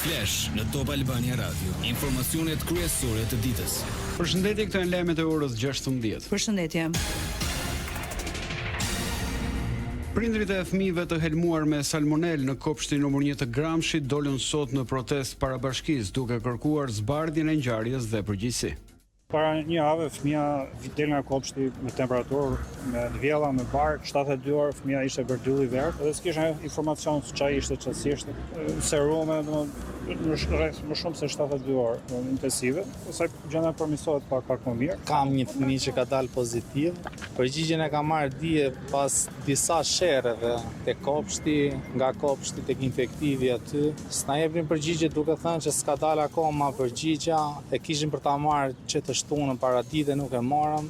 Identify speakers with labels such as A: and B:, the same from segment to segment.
A: Flash në Top Albania Radio. Informacionet kryesore të ditës.
B: Përshëndetje, këto janë lajmet e orës 16.
C: Përshëndetje.
B: Prindrit e fëmijëve të helmuar me salmonel në kopshtin numër 1 të Gramshit dolën sot në protestë para bashkisë, duke kërkuar zbardhjen e ngjarjes dhe përgjegjësi.
D: Para një javë fëmia del nga kopshti me temperaturë, me vjella, me bar, 72 orë fëmia ishte bërdyll i verdh, dhe s'kishte informacion se çfarë ishte çfarësisht. Serume, më shumë se 72 orë intensive, ose gjëna përmirësohet pak më mirë.
E: Kam një fëmijë që ka dalë pozitiv. Përgjigjen e kam marrë dje pas disa sherreve te kopshti, nga kopshti tek infektivi aty. S'na jepnin përgjigje duke thënë që s'ka dalë akoma përgjigja, e kishin për ta marrë që të shtunën para dite, nuk e marrëm.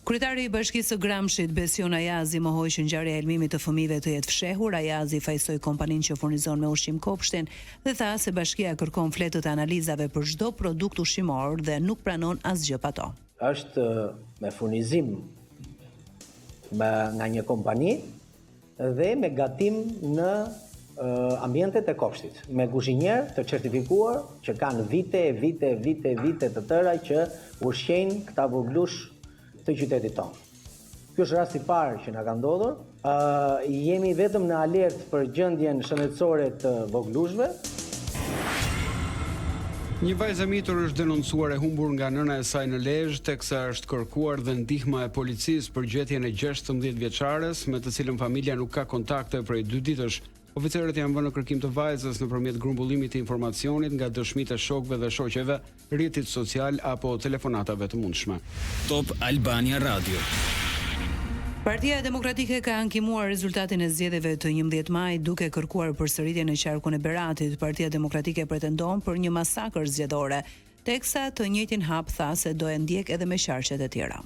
C: Kryetari i Bashkisë së Gramshit, Besion Ayazi, mohoi që ngjarja e helmimit të fëmijëve të jetë fshehur. Ayazi fajsoi kompaninë që furnizon me ushqim kopshtin dhe tha se bashkia kërkon fletët e analizave për çdo produkt ushqimor dhe nuk pranon asgjë pa to.
F: Është me furnizim nga një kompani dhe me gatim në ambientet e kopshtit, me kuzhinjer të certifikuar që kanë vite të tëra që ushqejnë këta voglush të qytetit tonë. Ky është rasti i parë që na ka ndodhur. Jemi vetëm në alertë për gjendjen shëndetësore të voglushve.
B: Një vajzë e mitur është denoncuar e humbur nga nëna e saj në Lezhë, teksa është kërkuar dhe ndihma e policisë për gjetjen e 16 vjeçares, me të cilën familja nuk ka kontakte prej 2 ditësh. Oficerët janë vënë në kërkim të vajzës nëpërmjet grumbullimit të informacionit nga dëshmitë e shokëve dhe shoqeve, rrjetit social apo telefonatave të mundshme.
A: Top Albania Radio.
C: Partia Demokratike ka ankimuar rezultatin e zgjedhjeve të 11 maj duke kërkuar përsëritjen në qarkun e Beratit. Partia Demokratike pretendon për një masakër zgjedhore, teksa të njëjtin hap tha se do e ndjek edhe me qarqet e tjera.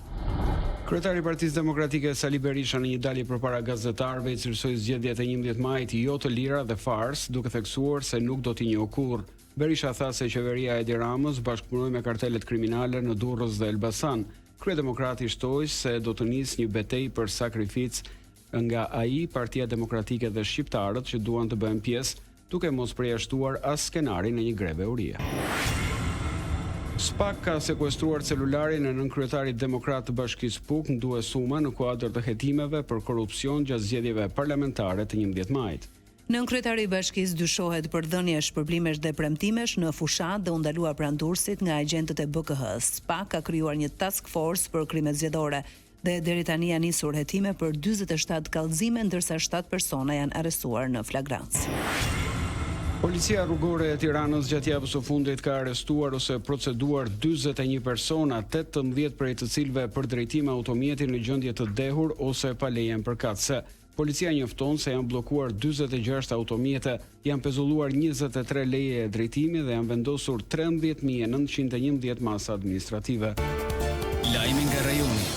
B: Kryetari i Partisë Demokratike Sali Berisha në një dalje përpara gazetarëve i cilësoi zgjedhjet e 11 majit jo të lira dhe fars, duke theksuar se nuk do t'i njohë kurrë. Berisha tha se qeveria e Edi Ramës bashkëpunoi me kartelet kriminale në Durrës dhe Elbasan. Kryedemokrati shtoi se do të nisë një betejë për sakrificë nga ai, Partia Demokratike dhe shqiptarët që duan të bëhen pjesë, duke mos përjashtuar as skenarin e një greve urie. SPAK ka sekuestruar celularin e nënkryetarit demokrat të Bashkisë PUK Ndue Suma në kuadër të hetimeve për korrupsion gjatë zgjedhjeve parlamentare të 11 majit.
C: Nënkryetari i Bashkisë dyshohet për dhënie shpërblimesh dhe premtimesh në fushat dhe u ndalua pranë Durrësit nga agentët e BK-s. SPAK ka krijuar një task force për krimet zgjedhore dhe deri tani janë nisur hetime për 47 kallëzime, ndërsa 7 persona janë arrestuar në flagrancë.
B: Policia rrugore e Tiranës gjatë javës së fundit ka arrestuar ose proceduar 41 persona, 18 prej të cilëve për drejtim automjeti në gjendje të dehur ose pa lejen përkatëse. Policia njofton se janë bllokuar 46 automjete, janë pezulluar 23 leje e drejtimi dhe janë vendosur 13.911 masa administrative.
A: Lajmi nga rajoni.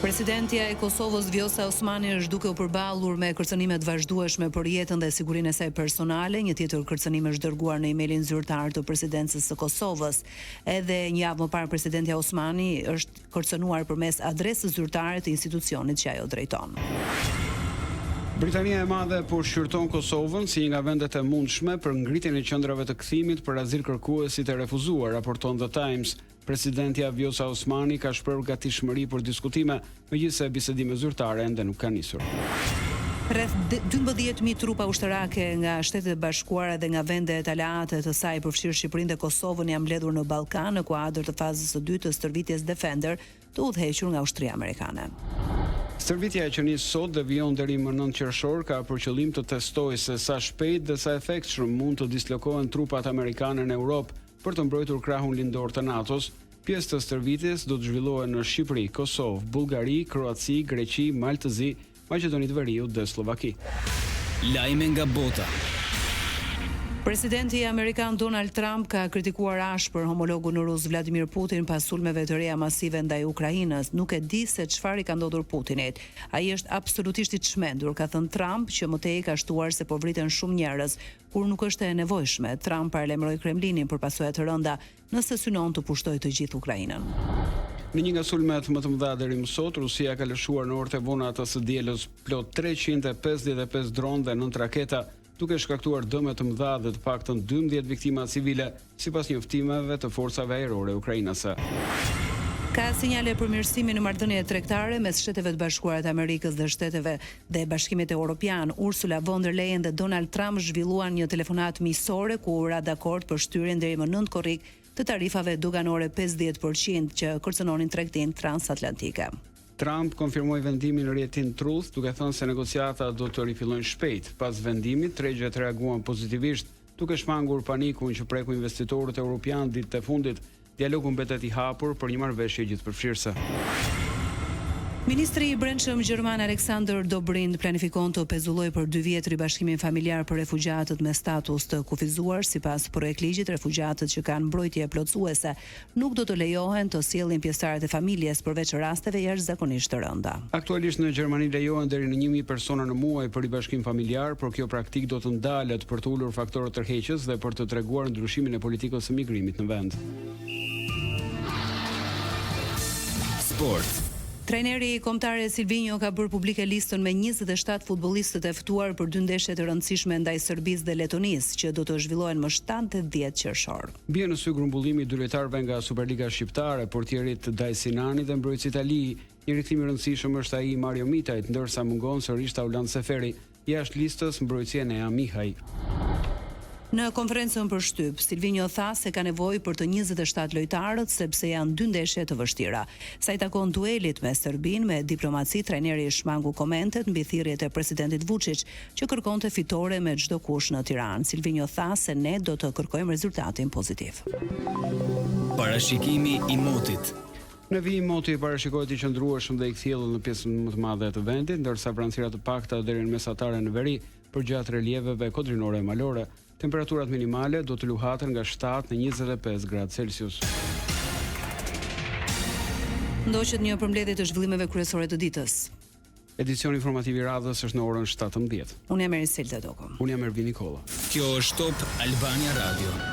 C: Presidentja e Kosovës Vjosa Osmani është duke u përballur me kërcënime të vazhdueshme për jetën dhe sigurinë e saj personale. Një tjetër kërcënim është dërguar në emailin zyrtar të presidencës së Kosovës. Edhe një javë më parë presidentja Osmani është kërcënuar përmes adresës zyrtare të institucionit që ajo drejton.
B: Britania e Madhe po shqyrton Kosovën si një nga vendet e mundshme për ngritjen e qendrave të kthimit për azilkërkuesit e refuzuar, raporton The Times. Presidentja Vjosa Osmani ka shprehur gatishmëri për diskutime, megjithëse bisedime zyrtare ende nuk kanë nisur.
C: Rreth 12.000 trupa ushtarake nga Shtetet e Bashkuara dhe nga vende të aleate të saj përfshirë Shqipërinë dhe Kosovën janë mbledhur në Ballkan në kuadër të fazës së dytë të stërvitjes Defender, të udhëhequr nga ushtria amerikane.
B: Stërvitja që nis sot dhe vijon deri më 9 qershor ka për qëllim të testojë se sa shpejt dhe sa efektshëm mund të dislokohen trupat amerikane në Europë për të mbrojtur krahun lindor të NATO-s. Pjesë të stërvitjes do të zhvillohen në Shqipëri, Kosovë, Bullgari, Kroaci, Greqi, Maltëzi, Maqedoni të Veriut dhe Slovaki.
A: Lajme nga bota.
C: Presidenti amerikan Donald Trump ka kritikuar ashpër homologun rus Vladimir Putin pas sulmeve të reja masive ndaj Ukrainës. Nuk e di se çfarë i ka ndodhur Putinit. Ai është absolutisht i çmendur, ka thënë Trump, që më tej ka shtuar se po vriten shumë njerëz, kur nuk është e nevojshme. Trump paralajmëroi Kremlinin për pasoja të rënda nëse synon të pushtojë të gjithë Ukrainën.
B: Në një nga sulmet më të mëdha deri më sot, Rusia ka lëshuar në orët e vona të së dielës plot 355 dronë dhe 9 raketa, duke shkaktuar dëme të mëdha dhe të paktën 12 viktima civile, sipas njoftimeve të forcave ajrore ukrainase.
C: Ka sinjale përmirësimi në marrëdhëniet tregtare mes Shteteve të Bashkuara të Amerikës dhe Shteteve dhe Bashkimit Evropian. Ursula von der Leyen dhe Donald Trump zhvilluan një telefonat miqësore ku u ra dakord për shtyrjen deri më 9 korrik të tarifave doganore 50% që kërcënonin tregtinë transatlantike.
B: Trump konfirmoi vendimin në rrjetin Truth, duke thënë se negociatat do të rifillojnë shpejt. Pas vendimit, tregjet reaguan pozitivisht, duke shmangur panikun që preku investitorët europian ditët e fundit. Dialogu mbetet I hapur për një marrëveshje gjithëpërfshirëse.
C: Ministri I Brendshëm Gjerman Alexander Dobrindt planifikon të pezullojë për 2 vjet ribashkimin familjar për refugjatët me status të kufizuar. Sipas projektligjit, refugjatët që kanë mbrojtje plotësuese nuk do të lejohen të sjellin pjesëtarët e familjes përveç rasteve jashtëzakonisht të rënda.
B: Aktualisht në Gjermani lejohen deri në 1000 persona në muaj për ribashkim familjar, por kjo praktikë do të ndalet për të ulur faktorët tërheqës dhe për të treguar ndryshimin e politikës së migrimit në vend.
A: Sport.
C: Trajneri kombëtar Silvinho ka bërë publike listën me 27 futbollistët e ftuar për 2 ndeshje të rëndësishme ndaj Serbisë dhe Letonisë, që do të zhvillohen më 7 dhe 10 qershor.
B: Bie në sy grumbullimi 2 lojtarëve nga Superliga shqiptare, portierit Dajsinani dhe mbrojtësit Itali. Një rikthim I rëndësishëm është ai I Mario Mitajt, ndërsa mungon sërish Taulant Seferi. Jashtë listës mbrojtësia Nea Mihaj.
C: Në konferencën për shtyp, Silvinho tha se ka nevojë për të 27 lojtarët sepse janë 2 ndeshje të vështira. Sa I takon duelit me Serbinë me diplomaci, trajneri shmangu komentet mbi thirrjet e presidentit Vučić që kërkonte fitore me çdo kush në Tiranë. Silvinho tha se ne do të kërkojmë rezultatin pozitiv.
A: Parashikimi I motit.
B: Në vijim moti parashikohet I qëndrueshëm dhe I kthjellët në pjesën më të madhe të vendit, ndërsa vranësira të pakta deri në mesatare në veri përgjatë relieveve kodrinore e malore. Temperaturat minimale do të luhaten nga 7 në 25 gradë Celsius.
C: Ndoqet një përmbledhje të zhvillimeve kryesore të ditës.
B: Edicioni informativ I radhës është në orën 17.
C: Unë jam Erisel Tedoko.
B: Unë jam Ervin Nikola.
A: Kjo është Top Albania Radio.